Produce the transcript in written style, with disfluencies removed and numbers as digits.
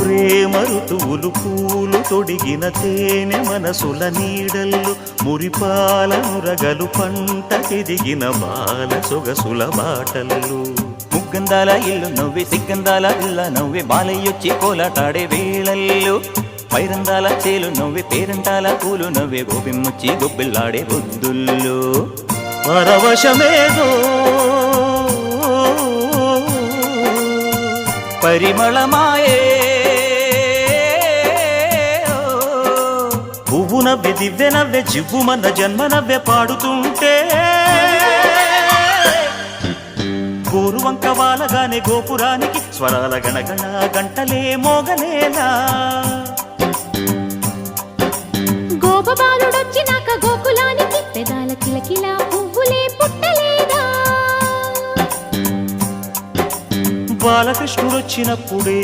ప్రేమ ఋతువులు పూలు తొడిగిన తేనె మనసుల నీడల్లు మురిపాల నురగలు పంట ఎదిగిన బాల సొగసుల బాటల్లు ముగ్గందాల ఇల్లు నవ్వి సిగ్గందాల ఇల్ల నవ్వి బాలయ్యొచ్చి కోలాటాడే వేళల్లో పైరందాల చేలు నవ్వి పేరంటాల పూలు నవ్వి గోపిమ్ముచ్చి గొబ్బిల్లాడే బొద్దుల్లో పరవశమేదో పరిమళమాయే పువ్వు నవ్వె దివ్వె నవ్వె జివ్వుమన్న జన్మ నవ్వె పాడుతుంటే గోరువంక వాలగానే గోపురానికి స్వరాల గణగణ గంటలే మోగనేలా గోపబాలుడొచ్చినాక గోకులానికి పెదాల కిలకిలా పువ్వులే పుట్టలేదా బాలకృష్ణుడొచ్చినప్పుడే